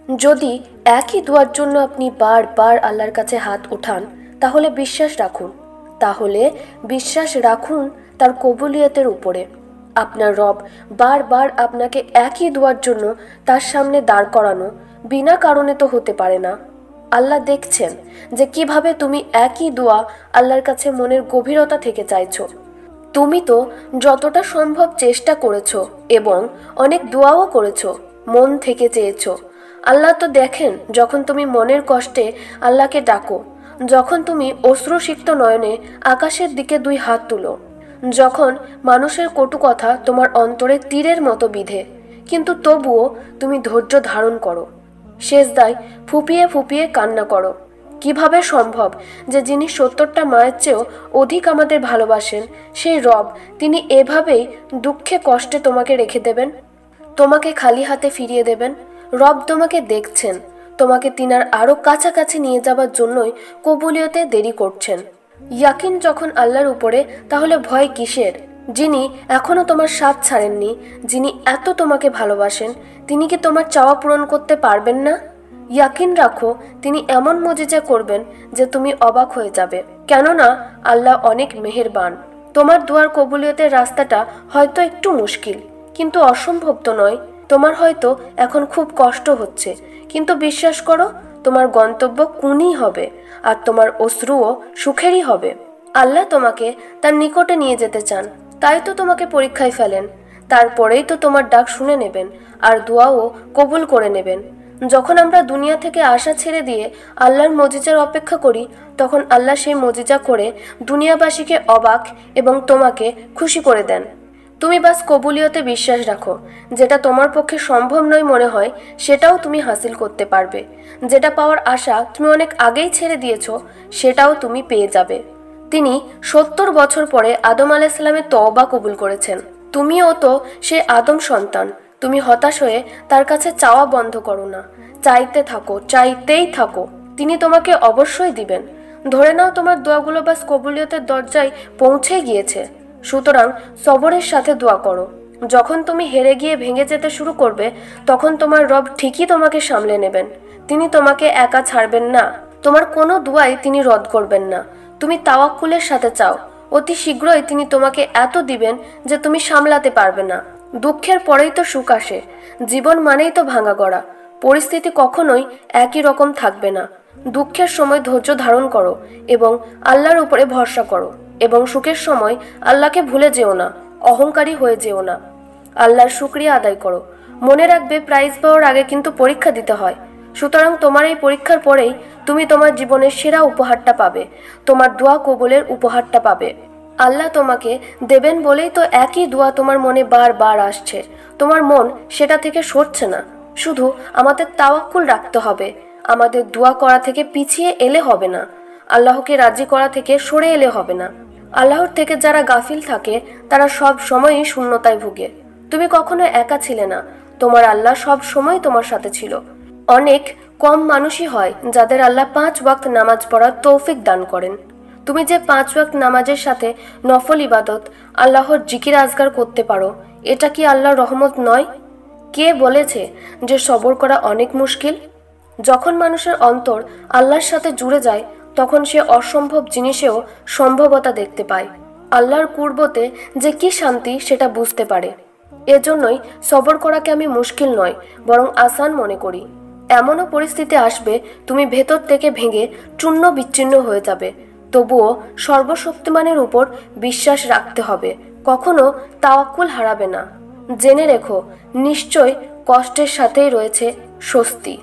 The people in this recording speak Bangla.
যদি একই দোয়ার জন্য আপনি বারবার আল্লাহর কাছে হাত উঠান, তাহলে বিশ্বাস রাখুন তার কবুলিয়তের উপরে। আপনার রব বারবার আপনাকে একই দোয়ার জন্য তার সামনে দাঁড় করানো বিনা কারণে তো হতে পারে না। আল্লাহ দেখছেন যে কিভাবে তুমি একই দোয়া আল্লাহর কাছে মনের গভীরতা থেকে চাইছো। তুমি তো যতটা সম্ভব চেষ্টা করেছো এবং অনেক দোয়াও করেছো, মন থেকে চেয়েছো। আল্লাহ তো দেখেন যখন তুমি মনের কষ্টে আল্লাহকে ডাকো, যখন তুমি অশ্রুসিক্ত নয়নে আকাশের দিকে 2 হাত তুলো, যখন মানুষের কটু কথা তোমার অন্তরে তীরের মতো বিঁধে, কিন্তু তবুও তুমি ধৈর্য ধারণ করো, সেজদায় ফুপিয়ে ফুপিয়ে কান্না করো। কিভাবে সম্ভব যে যিনি 70টা মায়ের চেয়েও অধিক আমাদের ভালোবাসেন, সেই রব তিনি এভাবেই দুঃখে কষ্টে তোমাকে রেখে দেবেন, তোমাকে খালি হাতে ফিরিয়ে দেবেন? রব তোমাকে দেখছেন, তোমাকে তিনার আরো কাছাকাছি নিয়ে যাবার জন্যই কবুলিয়তে দেরি করছেন। ইয়াকিন যখন আল্লাহর উপরে, তাহলে ভয় কিসের? যিনি এখনো তোমার সাথ ছাড়েননি, যিনি এত তোমাকে ভালোবাসেন, তিনি কি তোমার চাওয়া পূরণ করতে পারবেন না? ইয়াকিন রাখো, তিনি এমন মুজিজা করবেন যে তুমি অবাক হয়ে যাবে। কেননা আল্লাহ অনেক মেহেরবান। তোমার দুয়ার কবুলিয়তের রাস্তাটা হয়তো একটু মুশকিল, কিন্তু অসম্ভব তো নয়। তোমার হয়তো এখন খুব কষ্ট হচ্ছে, কিন্তু বিশ্বাস করো, তোমার গন্তব্য কুনই হবে, আর তোমার অশ্রুও সুখেরই হবে। আল্লাহ তোমাকে তার নিকটে নিয়ে যেতে চান, তাই তো তোমাকে পরীক্ষায় ফেলেন। তারপরেই তো তোমার ডাক শুনে নেবেন আর দোয়াও কবুল করে নেবেন। যখন আমরা দুনিয়া থেকে আশা ছেড়ে দিয়ে আল্লাহর মজিজার অপেক্ষা করি, তখন আল্লাহ সেই মজিজা করে দুনিয়াবাসীকে অবাক এবং তোমাকে খুশি করে দেন। তুমি বাস কবুলিয়তে বিশ্বাস রাখো। যেটা তোমার পক্ষে সম্ভব নয় মনে হয়, সেটাও তুমি হাসিল করতে পারবে। যেটা পাওয়ার আশা তুমি অনেক আগেই ছেড়ে দিয়েছ, সেটাও তুমি পেয়ে যাবে। তিনি 70 বছর পরে আদম আলাইহিসসালামের তওবা কবুল করেছেন। তুমিও তো সে আদম সন্তান। তুমি হতাশ হয়ে তার কাছে চাওয়া বন্ধ করো না, চাইতে থাকো, চাইতেই থাকো। তিনি তোমাকে অবশ্যই দিবেন। ধরে নাও তোমার দোয়াগুলো বাস কবুলিয়তের দরজায় পৌঁছে গিয়েছে। সুতরাং সবরের সাথে দোয়া করো। যখন তুমি হেরে গিয়ে ভেঙে যেতে শুরু করবে, তখন তোমার রব ঠিকই তোমাকে সামলে নেবেন। তিনি তোমাকে একা ছাড়বেন না। তোমার কোনো দোয়াই তিনি রদ করবেন না। তুমি তাওয়াক্কুলের সাথে চাও, অতি শীঘ্রই তিনি তোমাকে এত দিবেন যে তুমি সামলাতে পারবে না। দুঃখের পরেই তো সুখ আসে। জীবন মানেই তো ভাঙা গড়া। পরিস্থিতি কখনোই একই রকম থাকবে না। দুঃখের সময় ধৈর্য ধারণ করো এবং আল্লাহর উপরে ভরসা করো, এবং সুখের সময় আল্লাহকে ভুলে যেও না, অহংকারী হয়ে যেও না। আল্লাহর শুকরিয়া আদায় করো। মনে রাখবে, প্রাইজ পাওয়ার আগে কিন্তু পরীক্ষা দিতে হয়। সুতরাং তোমার এই পরীক্ষার পরেই তুমি তোমার জীবনের সেরা উপহারটা পাবে, তোমার দোয়া কবুলের উপহারটা পাবে। আল্লাহ তোমাকে দেবেন বলেই তো একই দোয়া তোমার মনে বারবার আসছে। তোমার মন সেটা থেকে সরছে না। শুধু আমাদের তাওয়াক্কুল রাখতে হবে। আমাদের দোয়া করা থেকে পিছিয়ে এলে হবে না, আল্লাহকে রাজি করা থেকে সরে এলে হবে না। আল্লাহর থেকে যারা গাফিল থাকে, তারা সব সময়ই শূন্যতায় ভুগে। তুমি কখনো একা ছিলে না, তোমার আল্লাহ সব সময় তোমার সাথে ছিল। অনেক কম মানুষই হয় যাদের আল্লাহ 5 ওয়াক্ত নামাজ পড়ার তৌফিক দান করেন। তুমি যে 5 ওয়াক্ত নামাজের সাথে নফল ইবাদত, আল্লাহর জিকির আজগার করতে পারো, এটা কি আল্লাহর রহমত নয়? কে বলেছে যে সবর করা অনেক মুশকিল? যখন মানুষের অন্তর আল্লাহর সাথে জুড়ে যায়, তখন সে অসম্ভব জিনিসেও সম্ভবতা দেখতে পায়। আল্লাহর কুরবতে যে কি শান্তি সেটা বুঝতে পারে। এজন্যই সবর করাকে আমি মুশকিল নয়, বরং আসান মনে করি। এমনও পরিস্থিতি আসবে, তুমি ভেতর থেকে ভেঙে চূর্ণ বিচ্ছিন্ন হয়ে যাবে। তবুও সর্বশক্তিমানের উপর বিশ্বাস রাখতে হবে। কখনো তাওয়াক্কুল হারাবে না। জেনে রেখো, নিশ্চয় কষ্টের সাথেই রয়েছে স্বস্তি।